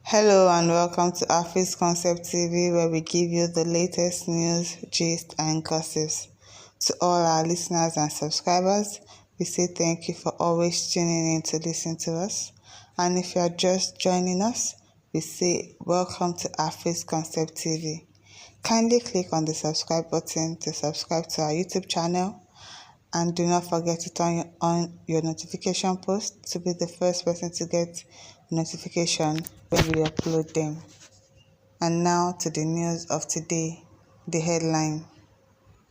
Hello and welcome to Office Concept TV, where we give you the latest news, gist and gossips. To all our listeners and subscribers, we say thank you for always tuning in to listen to us. And if you are just joining us, we say welcome to Office Concept TV. Kindly click on the subscribe button to subscribe to our YouTube channel. And do not forget to turn on your notification post to be the first person to get notification when we upload them. And now to the news of today. The headline: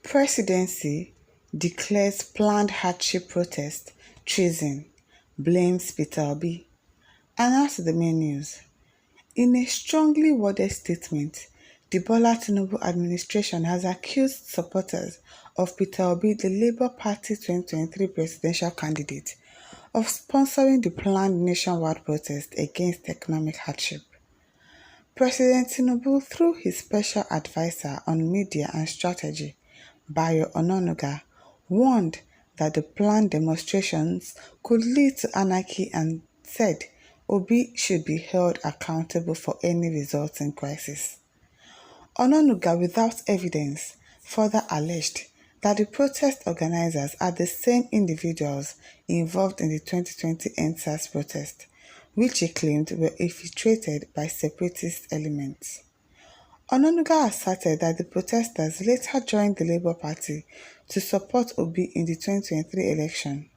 Presidency declares planned hardship protest treason, blames Peter Obi. And now to the main news. In a strongly worded statement, the Bola Tinubu administration has accused supporters of Peter Obi, the Labour Party 2023 presidential candidate, of sponsoring the planned nationwide protest against economic hardship. President Tinubu, through his special advisor on media and strategy, Bayo Ononuga, warned that the planned demonstrations could lead to anarchy and said Obi should be held accountable for any resulting crisis. Ononuga, without evidence, further alleged that the protest organizers are the same individuals involved in the 2020 EndSARS protest, which he claimed were infiltrated by separatist elements. Ononuga asserted that the protesters later joined the Labour Party to support Obi in the 2023 election.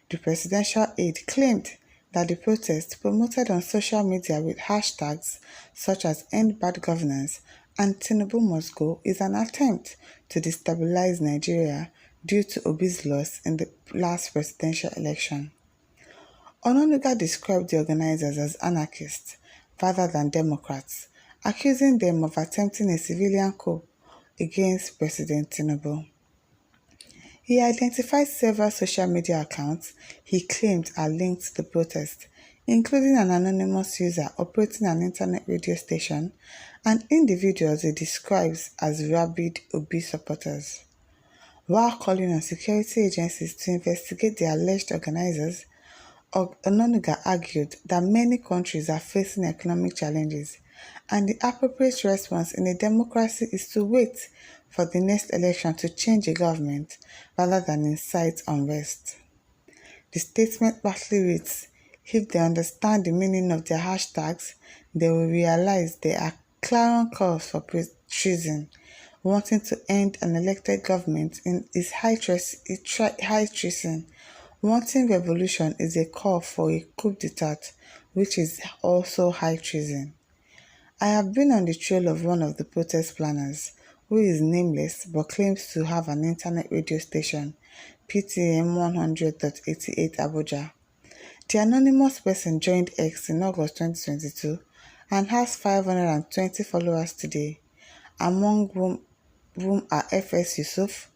The presidential aide claimed that the protest, promoted on social media with hashtags such as End Bad Governance and Tinubu Must Go, is an attempt to destabilize Nigeria due to Obi's loss in the last presidential election. Ononuga described the organizers as anarchists rather than democrats, accusing them of attempting a civilian coup against President Tinubu. He identified several social media accounts he claimed are linked to the protest, including an anonymous user operating an internet radio station and individuals he describes as rabid Obi supporters. While calling on security agencies to investigate the alleged organizers, Ononuga argued that many countries are facing economic challenges, and the appropriate response in a democracy is to wait for the next election to change a government rather than incite unrest. The statement partly reads, "If they understand the meaning of their hashtags, they will realize they are clarion calls for treason. Wanting to end an elected government is high treason. Wanting revolution is a call for a coup d'etat, which is also high treason. I have been on the trail of one of the protest planners, who is nameless but claims to have an internet radio station, PTM 100.88 Abuja. The anonymous person joined X in August 2022 and has 520 followers today, among whom are FS Yusuf,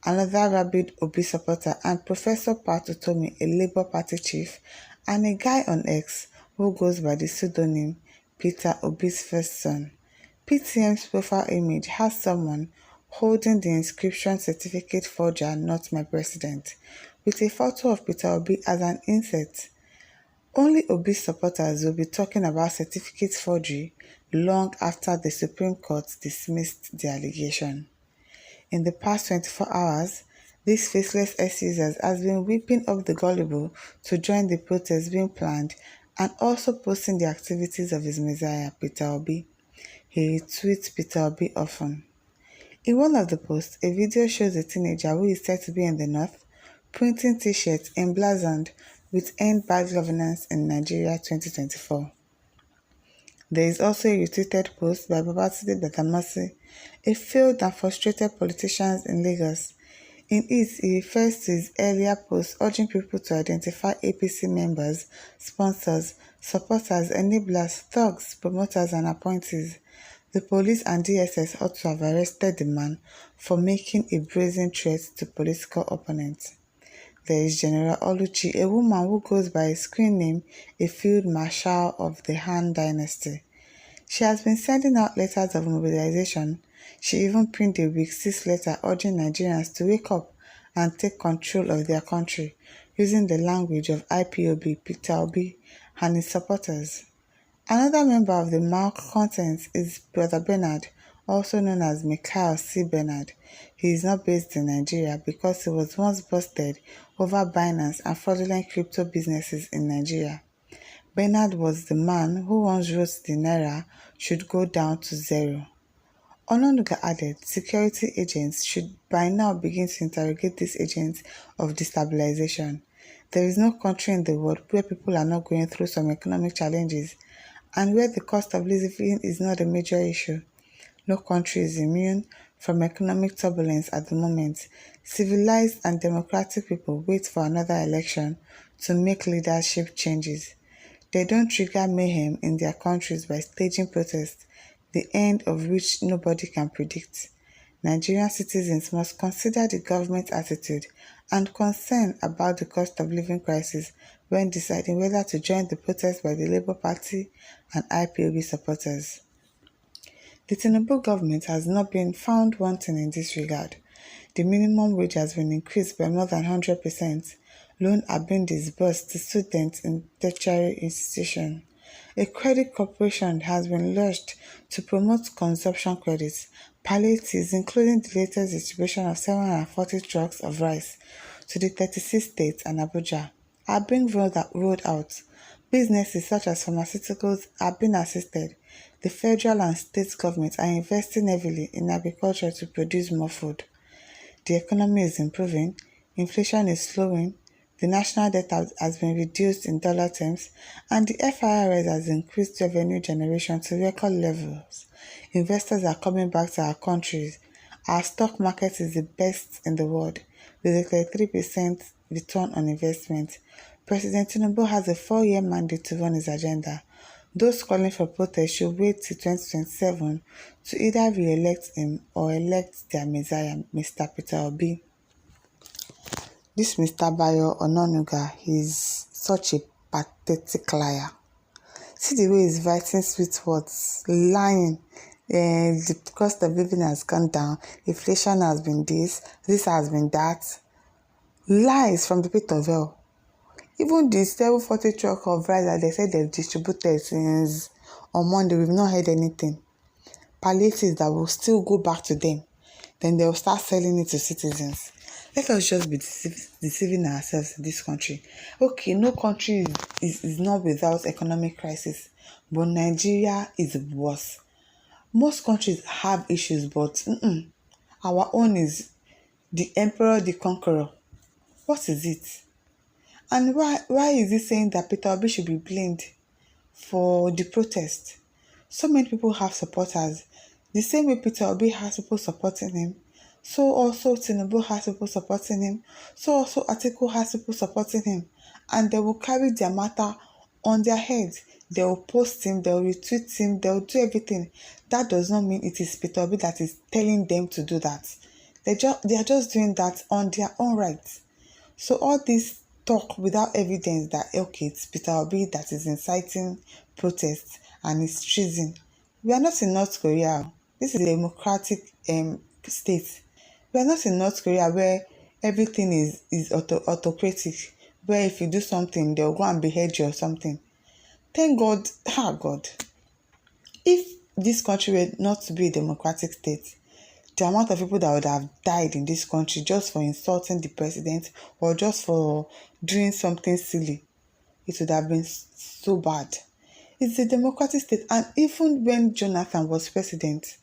another rabid Obi supporter, and Professor Pat Utomi, a Labour Party chief, and a guy on X who goes by the pseudonym Peter Obi's first son. PTM's profile image has someone holding the inscription "Certificate Forger, Not My President," with a photo of Peter Obi as an insert. Only Obi supporters will be talking about certificate forgery long after the Supreme Court dismissed the allegation. In the past 24 hours, this faceless ex-user has been whipping up the gullible to join the protest being planned and also posting the activities of his messiah, Peter Obi. He retweets Peter Obi often. In one of the posts, a video shows a teenager who is said to be in the north printing t-shirts emblazoned with "End Bad Governance in Nigeria 2024. There is also a retweeted post by Babatunde Blãmës, a failed and frustrated politician in Lagos. In it, he refers to his earlier post urging people to identify APC members, sponsors, supporters, enablers, thugs, promoters, and appointees. The police and DSS ought to have arrested the man for making a brazen threat to political opponents. There is General Oluchi, a woman who goes by a screen name, a field marshal of the Han dynasty. She has been sending out letters of mobilization. She even penned a Week 6 letter urging Nigerians to wake up and take control of their country, using the language of IPOB, Peter Obi, and his supporters. Another member of the malcontents is Brother Bernard, also known as Michael C. Bernard. He is not based in Nigeria because he was once busted over Binance and fraudulent crypto businesses in Nigeria. Bernard was the man who once wrote the Naira should go down to zero. Ononuga added security agents should by now begin to interrogate these agents of destabilization. There is no country in the world where people are not going through some economic challenges and where the cost of living is not a major issue. No country is immune from economic turbulence at the moment. Civilized and democratic people wait for another election to make leadership changes. They don't trigger mayhem in their countries by staging protests, the end of which nobody can predict. Nigerian citizens must consider the government's attitude and concern about the cost of living crisis when deciding whether to join the protest by the Labour Party and IPOB supporters. The Tinubu government has not been found wanting in this regard. The minimum wage has been increased by more than 100%. Loans are being disbursed to students in tertiary institutions. A credit corporation has been launched to promote consumption credits, palliatives, including the latest distribution of 740 trucks of rice to the 36 states and Abuja, are being rolled out. Businesses such as pharmaceuticals are being assisted. The federal and state governments are investing heavily in agriculture to produce more food. The economy is improving, inflation is slowing, the national debt has been reduced in dollar terms, and the FIRS has increased revenue generation to record levels. Investors are coming back to our countries. Our stock market is the best in the world, with a 33% return on investment. President Tinubu has a 4-year mandate to run his agenda. Those calling for protest should wait till 2027 to either re-elect him or elect their messiah, Mr. Peter Obi. This Mr. Bayo Ononuga is such a pathetic liar. See the way he's writing sweet words, lying. The cost of living has gone down, inflation has been this has been that. Lies from the pit of hell. Even the 740 truck of rice that they said they've distributed since on Monday, we've not heard anything. Palliatives that will still go back to them. Then they'll start selling it to citizens. Let us just be deceiving ourselves in this country. Okay, no country is not without economic crisis, but Nigeria is worse. Most countries have issues, but our own is the emperor, the conqueror. What is it? And why is he saying that Peter Obi should be blamed for the protest? So many people have supporters. The same way Peter Obi has people supporting him, so also Tinubu has people supporting him, so also Atiku has people supporting him. And they will carry their matter on their heads. They will post him, they will retweet him, they will do everything. That does not mean it is Peter Obi that is telling them to do that. They are just doing that on their own right. So all this talk without evidence that, okay, it's Peter Obi that is inciting protests and it's treason. We are not in North Korea. This is a democratic state. We are not in North Korea where everything is autocratic, where if you do something, they'll go and behead you or something. Thank God, God. If this country were not to be a democratic state, the amount of people that would have died in this country just for insulting the president or just for doing something silly, it would have been so bad. It's a democratic state, and even when Jonathan was president,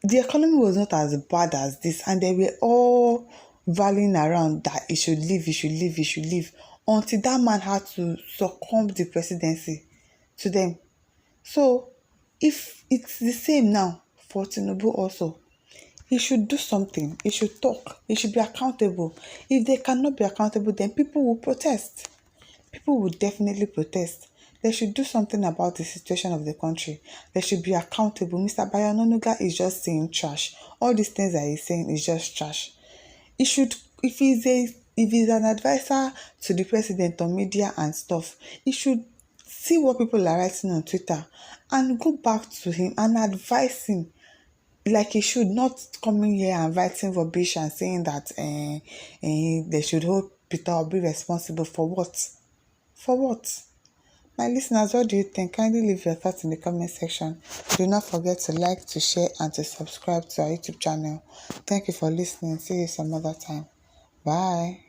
the economy was not as bad as this, and they were all rallying around that he should leave, until that man had to succumb the presidency to them. So, if it's the same now for Tinubu also, he should do something. He should talk. He should be accountable. If they cannot be accountable, then people will protest. People will definitely protest. They should do something about the situation of the country. They should be accountable. Mr. Bayo Ononuga is just saying trash. All these things that he's saying is just trash. He should, if he's an advisor to the president on media and stuff, he should see what people are writing on Twitter and go back to him and advise him. Like he should not come in here and writing rubbish and saying that they should hold Peter Obi responsible for what? For what? My listeners, what do you think? Kindly leave your thoughts in the comment section. Do not forget to like, to share, and to subscribe to our YouTube channel. Thank you for listening. See you some other time. Bye.